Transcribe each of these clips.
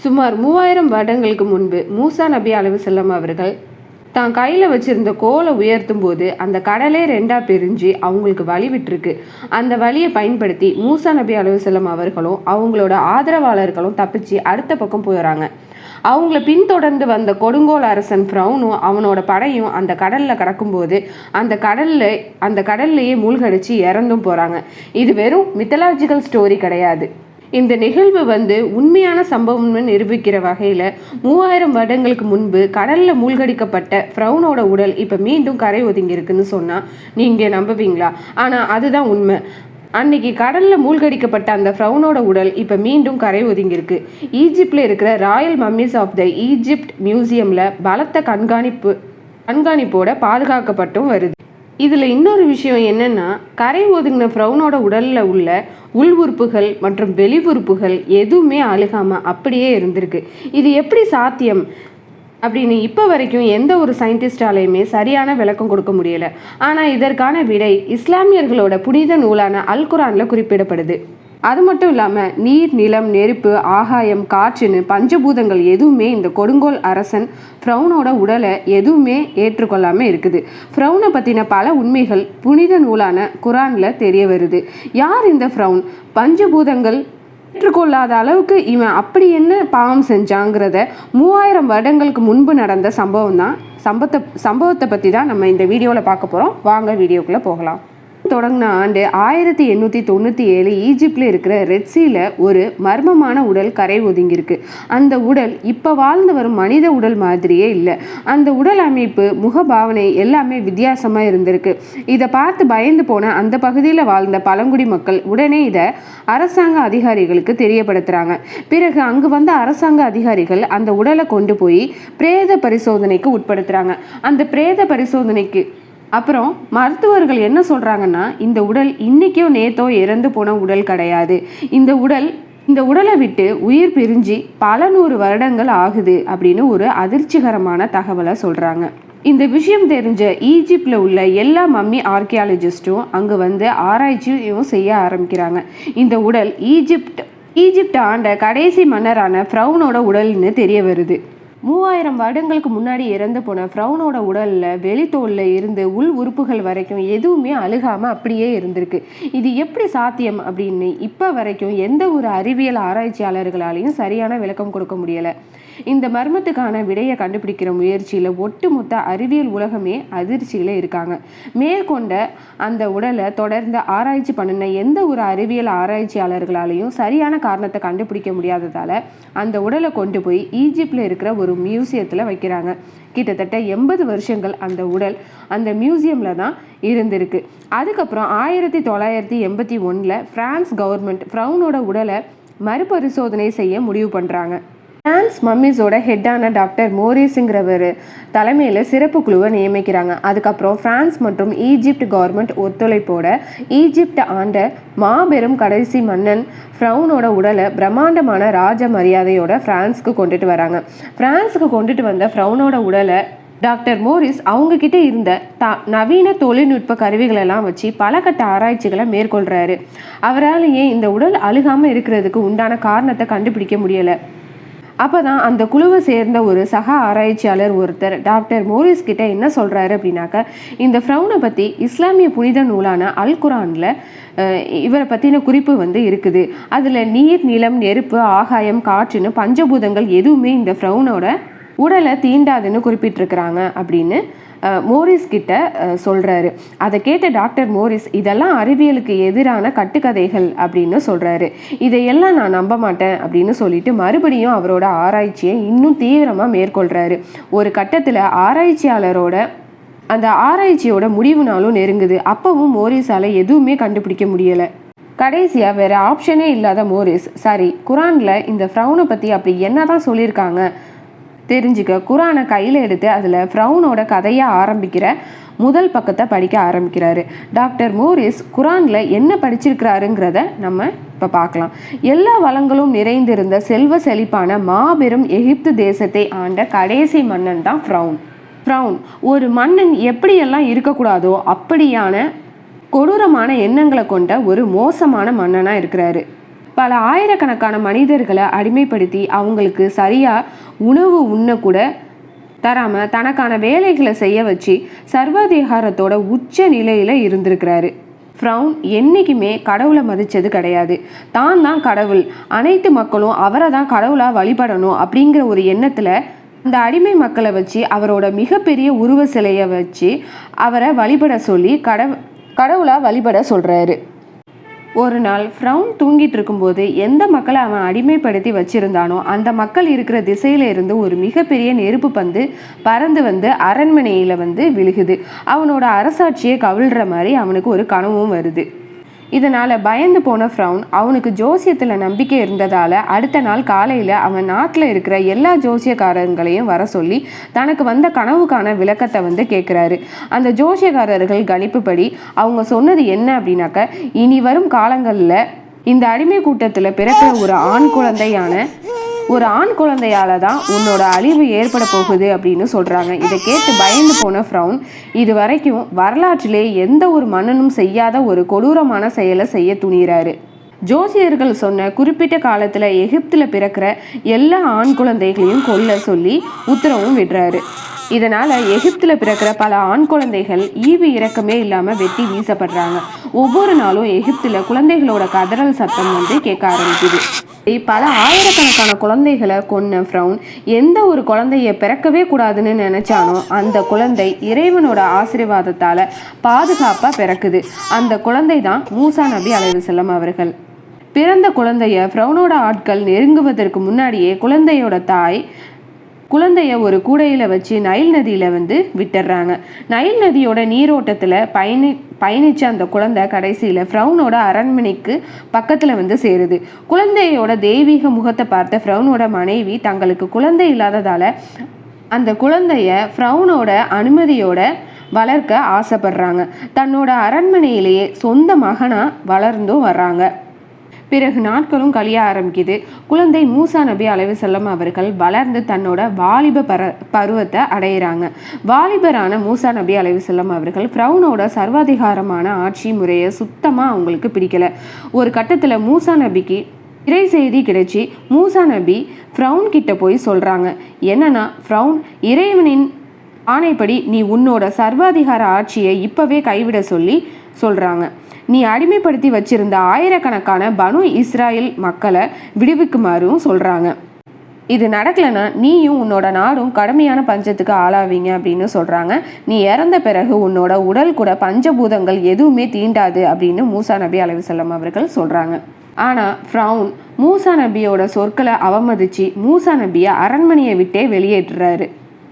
சுமார் 3000 வருடங்களுக்கு முன்பு மூசா நபி அலைஹிஸ்ஸலாம் அவர்கள் தான் கையில் வச்சிருந்த கோலை உயர்த்தும் போது அந்த கடலே ரெண்டாக பிரிஞ்சு அவங்களுக்கு வழி விட்டுருக்கு. அந்த வழியை பயன்படுத்தி மூசா நபி அலைஹிஸ்ஸலாம் அவர்களும் அவங்களோட ஆதரவாளர்களும் தப்பிச்சு அடுத்த பக்கம் போயிடறாங்க. அவங்கள பின்தொடர்ந்து வந்த கொடுங்கோல் அரசன் ஃப்ரௌனும் அவனோட படையும் அந்த கடலில் கடக்கும்போது அந்த கடல்லையே மூழ்கடிச்சு இறந்தும் போகிறாங்க. இது வெறும் மித்தலாஜிக்கல் ஸ்டோரி கிடையாது. இந்த நிகழ்வு உண்மையான சம்பவம்னு நிரூபிக்கிற வகையில் 3000 வருடங்களுக்கு முன்பு கடலில் மூழ்கடிக்கப்பட்ட ஃப்ரௌனோட உடல் இப்போ மீண்டும் கரை ஒதுங்கியிருக்குன்னு சொன்னால் நீங்கள் நம்புவீங்களா? ஆனால் அதுதான் உண்மை. அன்னைக்கு கடலில் மூழ்கடிக்கப்பட்ட அந்த ஃப்ரௌனோட உடல் இப்போ மீண்டும் கரை ஒதுங்கியிருக்கு. ஈஜிப்டில் இருக்கிற royal mummies of the Egypt மியூசியமில் பலத்த கண்காணிப்போட பாதுகாக்கப்பட்டும் வருது. இதில் இன்னொரு விஷயம் என்னென்னா, கரை ஒதுங்கின ஃப்ரௌனோட உடலில் உள்ள உள் உறுப்புகள் மற்றும் வெளி உறுப்புகள் எதுவுமே அழுகாமல் அப்படியே இருந்திருக்கு. இது எப்படி சாத்தியம் அப்படின்னு இப்போ வரைக்கும் எந்த ஒரு சயின்டிஸ்டாலையுமே சரியான விளக்கம் கொடுக்க முடியலை. ஆனால் இதற்கான விடை இஸ்லாமியர்களோட புனித நூலான அல் குரானில் குறிப்பிடப்படுது. அது மட்டும் இல்லாமல் நீர், நிலம், நெருப்பு, ஆகாயம், காற்றுன்னு பஞ்சபூதங்கள் எதுவுமே இந்த கொடுங்கோல் அரசன் ஃப்ரௌனோட உடலை எதுவுமே ஏற்றுக்கொள்ளாமல் இருக்குது. ஃப்ரௌனை பற்றின பல உண்மைகள் புனித நூலான குரானில் தெரிய வருது. யார் இந்த ஃப்ரௌன்? பஞ்சபூதங்கள் ஏற்றுக்கொள்ளாத அளவுக்கு இவன் அப்படி என்ன பாவம் செஞ்சாங்கிறத 3000 வருடங்களுக்கு முன்பு நடந்த சம்பவத்தை பற்றி தான் நம்ம இந்த வீடியோவில் பார்க்க போகிறோம். வாங்க வீடியோக்குள்ளே போகலாம். தொடங்கின ஆண்டு 1897 ஈஜிப்டில் இருக்கிற ரெட்சியில் ஒரு மர்மமான உடல் கரை ஒதுங்கியிருக்கு. அந்த உடல் இப்போ வாழ்ந்து வரும் மனித உடல் மாதிரியே இல்லை. அந்த உடல் அமைப்பு, முகபாவனை எல்லாமே வித்தியாசமாக இருந்திருக்கு. இதை பார்த்து பயந்து போன அந்த பகுதியில் வாழ்ந்த பழங்குடி மக்கள் உடனே இதை அரசாங்க அதிகாரிகளுக்கு தெரியப்படுத்துகிறாங்க. பிறகு அங்கு வந்த அரசாங்க அதிகாரிகள் அந்த உடலை கொண்டு போய் பிரேத பரிசோதனைக்கு உட்படுத்துகிறாங்க. அந்த பிரேத பரிசோதனைக்கு அப்புறம் மருத்துவர்கள் என்ன சொல்கிறாங்கன்னா, இந்த உடல் இன்றைக்கோ நேத்தோ இறந்து போன உடல் கிடையாது. இந்த உடலை விட்டு உயிர் பிரிஞ்சு பல 100 வருடங்கள் ஆகுது அப்படின்னு ஒரு அதிர்ச்சிகரமான தகவலை சொல்கிறாங்க. இந்த விஷயம் தெரிஞ்ச ஈஜிப்டில் உள்ள எல்லா மம்மி ஆர்கியாலஜிஸ்ட்டும் அங்கே ஆராய்ச்சியும் செய்ய ஆரம்பிக்கிறாங்க. இந்த உடல் ஈஜிப்ட் ஆண்ட கடைசி மன்னரான ஃப்ரௌனோட உடல்னு தெரிய வருது. 3000 வருடங்களுக்கு முன்னாடி இறந்து போன ஃப்ரௌனோட உடலில் வெளித்தோலில் இருந்து உள் உறுப்புகள் வரைக்கும் எதுவுமே அழுகாமல் அப்படியே இருந்திருக்கு. இது எப்படி சாத்தியம் அப்படின்னு இப்போ வரைக்கும் எந்த ஒரு அறிவியல் ஆராய்ச்சியாளர்களாலையும் சரியான விளக்கம் கொடுக்க முடியலை. இந்த மர்மத்துக்கான விடையை கண்டுபிடிக்கிற முயற்சியில் ஒட்டுமொத்த அறிவியல் உலகமே அதிர்ச்சியில் இருக்காங்க. மேற்கொண்ட அந்த உடலை தொடர்ந்து ஆராய்ச்சி பண்ணின எந்த ஒரு அறிவியல் ஆராய்ச்சியாளர்களாலையும் சரியான காரணத்தை கண்டுபிடிக்க முடியாததால் அந்த உடலை கொண்டு போய் ஈஜிப்டில் இருக்கிற ஒரு மியூசியத்தில் வைக்கிறாங்க. கிட்டத்தட்ட 80 வருஷங்கள் அந்த உடல் அந்த மியூசியமில் தான் இருந்திருக்கு. அதுக்கப்புறம் 1981 பிரான்ஸ் கவர்மெண்ட் ஃப்ரௌனோட உடலை மறுபரிசோதனை செய்ய முடிவு பண்ணுறாங்க. பிரான்ஸ் மம்மிஸோட ஹெட்டான டாக்டர் மோரிஸுங்கிறவர் தலைமையில் சிறப்பு குழுவை நியமிக்கிறாங்க. அதுக்கப்புறம் பிரான்ஸ் மற்றும் ஈஜிப்ட் கவர்மெண்ட் ஒத்துழைப்போட ஈஜிப்ட் ஆண்ட மாபெரும் கடைசி மன்னன் ஃப்ரௌனோட உடலை பிரம்மாண்டமான ராஜ மரியாதையோட பிரான்ஸுக்கு கொண்டுட்டு வராங்க. பிரான்ஸுக்கு கொண்டுட்டு வந்த ஃப்ரௌனோட உடலை டாக்டர் மோரிஸ் அவங்கக்கிட்ட இருந்த நவீன தொழில்நுட்ப கருவிகளெல்லாம் வச்சு பல கட்ட ஆராய்ச்சிகளை மேற்கொள்கிறாரு. அவராலேயே இந்த உடல் அழுகாமல் இருக்கிறதுக்கு உண்டான காரணத்தை கண்டுபிடிக்க முடியலை. அப்போ தான் அந்த குழுவை சேர்ந்த ஒரு சக ஆராய்ச்சியாளர் ஒருத்தர் டாக்டர் மோரிஸ் கிட்ட என்ன சொல்கிறாரு அப்படின்னாக்க, இந்த ஃப்ரௌனை பற்றி இஸ்லாமிய புனித நூலான அல் குரானில் இவரை பற்றின குறிப்பு இருக்குது. அதில் நீர், நிலம், நெருப்பு, ஆகாயம், காற்றுன்னு பஞ்சபூதங்கள் எதுவுமே இந்த ஃப்ரௌனோட உடலை தீண்டாதுன்னு குறிப்பிட்டிருக்கிறாங்க அப்படின்னு மோரிஸ் கிட்ட சொல்கிறாரு. அதை கேட்ட டாக்டர் மோரிஸ் இதெல்லாம் அறிவியலுக்கு எதிரான கட்டுக்கதைகள் அப்படின்னு சொல்கிறாரு. இதையெல்லாம் நான் நம்ப மாட்டேன் அப்படின்னு சொல்லிட்டு மறுபடியும் அவரோட ஆராய்ச்சியை இன்னும் தீவிரமாக மேற்கொள்கிறாரு. ஒரு கட்டத்தில் அந்த ஆராய்ச்சியோட முடிவு நாளும் நெருங்குது. அப்பவும் மோரிஸால் எதுவுமே கண்டுபிடிக்க முடியலை. கடைசியாக வேறு ஆப்ஷனே இல்லாத மோரிஸ், சரி குரானில் இந்த ஃப்ரௌனை பற்றி அப்படி என்ன தான் சொல்லியிருக்காங்க தெரிஞ்சுக்க குரானை கையில் எடுத்து அதில் ஃப்ரௌனோட கதையை ஆரம்பிக்கிற முதல் பக்கத்தை படிக்க ஆரம்பிக்கிறாரு. டாக்டர் மோரிஸ் குரானில் என்ன படிச்சிருக்கிறாருங்கிறத நம்ம இப்போ பார்க்கலாம். எல்லா வளங்களும் நிறைந்திருந்த செல்வ செழிப்பான மாபெரும் எகிப்து தேசத்தை ஆண்ட கடைசி மன்னன் தான் ஃப்ரௌன். ஒரு மன்னன் எப்படியெல்லாம் இருக்கக்கூடாதோ அப்படியான கொடூரமான எண்ணங்களை கொண்ட ஒரு மோசமான மன்னனாக இருக்கிறாரு. பல ஆயிரக்கணக்கான மனிதர்களை அடிமைப்படுத்தி அவங்களுக்கு சரியாக உணவு உண்ணக்கூட தராமல் தனக்கான வேலைகளை செய்ய வச்சு சர்வாதிகாரத்தோட உச்ச நிலையில் இருந்திருக்கிறாரு. ஃப்ரௌன் என்றைக்குமே கடவுளை மதித்தது கிடையாது. தான் கடவுள், அனைத்து மக்களும் அவரை தான் கடவுளாக வழிபடணும் அப்படிங்கிற ஒரு எண்ணத்தில் அந்த அடிமை மக்களை வச்சு அவரோட மிகப்பெரிய உருவ சிலையை வச்சு அவரை வழிபட சொல்லி கடவுளாக வழிபட சொல்கிறாரு. ஒரு நாள் ஃப்ரௌன் தூங்கிட்டு இருக்கும்போது எந்த மக்களை அவன் அடிமைப்படுத்தி வச்சிருந்தானோ அந்த மக்கள் இருக்கிற திசையில இருந்து ஒரு மிகப்பெரிய நெருப்பு பந்து பறந்து வந்து அரண்மனையில் விழுகுது. அவனோட அரசாட்சியை கவிழ்ற மாதிரி அவனுக்கு ஒரு கனவும் வருது. இதனால் பயந்து போன ஃப்ரௌன் அவனுக்கு ஜோசியத்தில் நம்பிக்கை இருந்ததால் அடுத்த நாள் காலையில் அவன் நாட்டில் இருக்கிற எல்லா ஜோசியக்காரங்களையும் வர சொல்லி தனக்கு வந்த கனவுக்கான விளக்கத்தை கேட்குறாரு. அந்த ஜோசியக்காரர்கள் கணிப்புப்படி அவங்க சொன்னது என்ன அப்படின்னாக்க, இனி வரும் காலங்களில் இந்த அடிமை கூட்டத்தில் பிறக்கிற ஒரு ஆண் குழந்தையால தான் உன்னோட அழிவு ஏற்பட போகுது அப்படின்னு சொல்கிறாங்க. இதை கேட்டு பயந்து போன ஃப்ரௌன் இது வரைக்கும் வரலாற்றிலே எந்த ஒரு மன்னனும் செய்யாத ஒரு கொடூரமான செயலை செய்ய துணிகிறாரு. ஜோசியர்கள் சொன்ன குறிப்பிட்ட காலத்தில் எகிப்தில் பிறக்கிற எல்லா ஆண் குழந்தைகளையும் கொல்ல சொல்லி உத்தரவும் விடுறாரு. இதனால் எகிப்தில் பிறக்கிற பல ஆண் குழந்தைகள் ஈவு இறக்கமே இல்லாமல் வெட்டி வீசப்படுறாங்க. ஒவ்வொரு நாளும் எகிப்தில் குழந்தைகளோட கதறல் சத்தம் கேட்க ஆரம்பிக்குது. பல ஆயிரக்கணக்கான குழந்தைகளை கொன்ன ஃப்ரௌன் எந்த ஒரு குழந்தைய பிறக்கவே கூடாதுன்னு நினைச்சானோ அந்த குழந்தை இறைவனோட ஆசீர்வாதத்தால் பாதுகாப்பாக பிறக்குது. அந்த குழந்தை தான் மூசா நபி அலைஹிஸ்ஸலாம் அவர்கள். பிறந்த குழந்தைய ஃப்ரௌனோட ஆட்கள் நெருங்குவதற்கு முன்னாடியே குழந்தையோட தாய் குழந்தைய ஒரு கூடையில் வச்சு நைல் நதியில் விட்டுடுறாங்க. நைல் நதியோட நீரோட்டத்தில் பயணிச்ச அந்த குழந்தை கடைசியில் ஃப்ரௌனோட அரண்மனைக்கு பக்கத்தில் சேருது. குழந்தையோட தெய்வீக முகத்தை பார்த்த ஃப்ரௌனோட மனைவி தங்களுக்கு குழந்தை இல்லாததால் அந்த குழந்தைய ஃப்ரௌனோட அனுமதியோட வளர்க்க ஆசைப்படுறாங்க. தன்னோட அரண்மனையிலேயே சொந்த மகனாக வளர்ந்தும் வர்றாங்க. பிறகு நாட்களும் கழிய ஆரம்பிக்குது. குழந்தை மூசா நபி அலைஹிஸ்ஸலாம் அவர்கள் வளர்ந்து தன்னோட வாலிப பருவத்தை அடையிறாங்க. வாலிபரான மூசா நபி அலைஹிஸ்ஸலாம் அவர்கள் ஃப்ரௌனோட சர்வாதிகாரமான ஆட்சி முறையை சுத்தமாக அவங்களுக்கு பிடிக்கல. ஒரு கட்டத்தில் மூசா நபிக்கு இறை செய்தி கிடைச்சி மூசா நபி ஃப்ரௌன் கிட்ட போய் சொல்கிறாங்க. என்னன்னா, ஃப்ரௌன், இறைவனின் ஆணைப்படி நீ உன்னோட சர்வாதிகார ஆட்சியை இப்போவே கைவிட சொல்கிறாங்க. நீ அடிமைப்படுத்தி வச்சிருந்த ஆயிரக்கணக்கான பனு இஸ்ராயல் மக்களை விடுவிக்குமாறும் சொல்கிறாங்க. இது நடக்கலைன்னா நீயும் உன்னோட நாடும் கடுமையான பஞ்சத்துக்கு ஆளாவீங்க அப்படின்னு சொல்கிறாங்க. நீ இறந்த பிறகு உன்னோட உடல் கூட பஞ்சபூதங்கள் எதுவுமே தீண்டாது அப்படின்னு மூசா நபி அலைஹிஸ்ஸலாம் அவர்கள் சொல்கிறாங்க. ஆனால் ஃப்ரௌன் மூசா நபியோட சொற்களை அவமதித்து மூசா நபியை அரண்மனையை விட்டே வெளியேற்றுறாரு.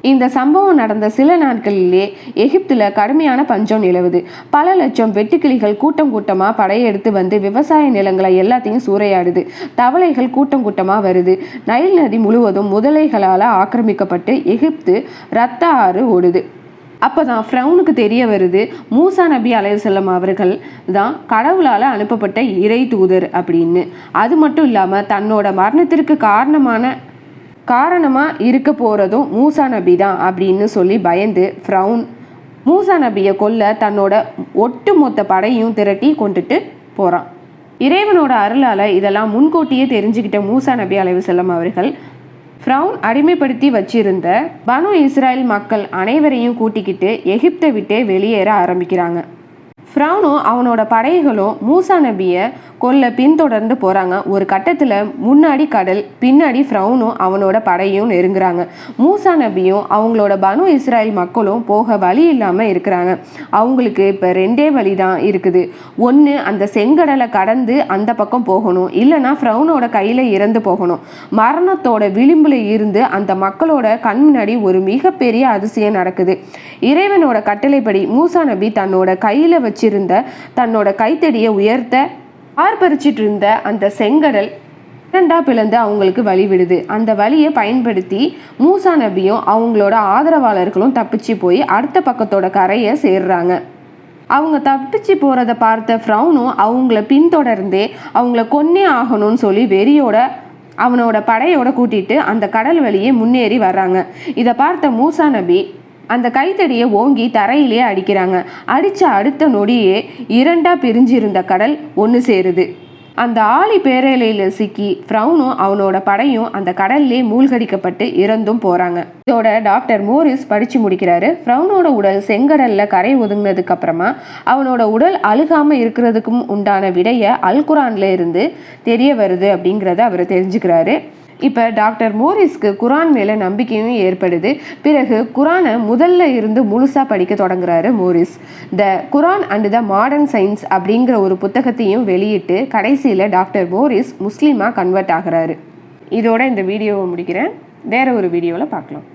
இந்த சம்பவம் நடந்த சில நாட்களிலே எகிப்தில் கடுமையான பஞ்சம் நிலவுது. பல லட்சம் வெட்டுக்கிளிகள் கூட்டம் கூட்டமாக படையெடுத்து விவசாய நிலங்களை எல்லாத்தையும் சூறையாடுது. தவளைகள் கூட்டம் கூட்டமாக வருது. நைல் நதி முழுவதும் முதலைகளால் ஆக்கிரமிக்கப்பட்டு எகிப்து இரத்த ஆறு ஓடுது. அப்போ தான் ஃப்ரௌனுக்கு தெரிய வருது, மூசா நபி அலைஹிஸ்ஸலாம் அவர்கள் தான் கடவுளால் அனுப்பப்பட்ட இறை தூதர் அப்படின்னு. அது மட்டும் இல்லாமல் தன்னோட மரணத்திற்கு காரணமாக இருக்க போகிறதும் மூசா நபி தான் அப்படின்னு சொல்லி பயந்து ஃப்ரௌன் மூசா நபியை கொல்ல தன்னோட ஒட்டுமொத்த படையும் திரட்டி கொண்டுட்டு போகிறான். இறைவனோட அருளால் இதெல்லாம் முன்கூட்டியே தெரிஞ்சுக்கிட்ட மூசா நபி அலைஹிஸ்ஸலாம் அவர்கள் ஃப்ரௌன் அடிமைப்படுத்தி வச்சிருந்த பனு இஸ்ராயல் மக்கள் அனைவரையும் கூட்டிக்கிட்டு எகிப்தை விட்டே வெளியேற ஆரம்பிக்கிறாங்க. ஃப்ரௌனும் அவனோட படைகளும் மூசா நபியை கொல்ல பின்தொடர்ந்து போகிறாங்க. ஒரு கட்டத்தில் முன்னாடி கடல், பின்னாடி ஃப்ரௌனும் அவனோட படையும் நெருங்குறாங்க. மூசா நபியும் அவங்களோட பனு இஸ்ராயல் மக்களும் போக வழி இல்லாமல் இருக்கிறாங்க. அவங்களுக்கு இப்போ ரெண்டே வழி தான் இருக்குது. ஒன்று அந்த செங்கடலை கடந்து அந்த பக்கம் போகணும், இல்லைனா ஃப்ரௌனோட கையில் இறந்து போகணும். மரணத்தோட விளிம்பில் இருந்து அந்த மக்களோட கண் முன்னாடி ஒரு மிகப்பெரிய அதிசயம் நடக்குது. இறைவனோட கட்டளைப்படி மூசா நபி தன்னோட கையில் வச்சிருந்த தன்னோட கைத்தடியை உயர்த்த ஆர்ப்பரிச்சிட்டு இருந்த அந்த செங்கடல் இரண்டா பிளந்து அவங்களுக்கு வழி விடுது. அந்த வழியை பயன்படுத்தி மூசா நபியும் அவங்களோட ஆதரவாளர்களும் தப்பிச்சு போய் அடுத்த பக்கத்தோட கரையை சேர்றாங்க. அவங்க தப்பிச்சு போகிறத பார்த்த ஃப்ரௌனும் அவங்கள பின்தொடர்ந்தே அவங்கள கொன்னே ஆகணும்னு சொல்லி வெறியோட அவனோட படையோட கூட்டிட்டு அந்த கடல் வழியே முன்னேறி வர்றாங்க. இதை பார்த்த மூசா நபி அந்த கைத்தடியை ஓங்கி தரையிலே அடிக்கிறாங்க. அடித்த அடுத்த நொடியே இரண்டா பிரிஞ்சிருந்த கடல் ஒன்று சேருது. அந்த ஆழி பேரலையில் சிக்கி ஃப்ரௌனும் அவனோட படையும் அந்த கடல்லே மூழ்கடிக்கப்பட்டு இறந்தும் போகிறாங்க. இதோட டாக்டர் மோரிஸ் படித்து முடிக்கிறாரு. ஃப்ரௌனோட உடல் செங்கடலில் கரை ஒதுங்கினதுக்கு அப்புறமா அவனோட உடல் அழுகாமல் இருக்கிறதுக்கும் உண்டான விடையை அல்குரான்ல இருந்து தெரிய வருது அப்படிங்கிறத அவர் தெரிஞ்சுக்கிறாரு. இப்போ டாக்டர் மோரிஸ்க்கு குரான் மேலே நம்பிக்கையும் ஏற்படுது. பிறகு குரானை முதல்ல இருந்து முழுசாக படிக்க தொடங்குறாரு Maurice. The Quran and the modern science அப்படிங்கிற ஒரு புத்தகத்தையும் வெளியிட்டு கடைசியில் டாக்டர் மோரிஸ் முஸ்லீமாக கன்வெர்ட் ஆகிறாரு. இதோட இந்த வீடியோவை முடிக்கிறேன். வேற ஒரு வீடியோவில் பார்க்கலாம்.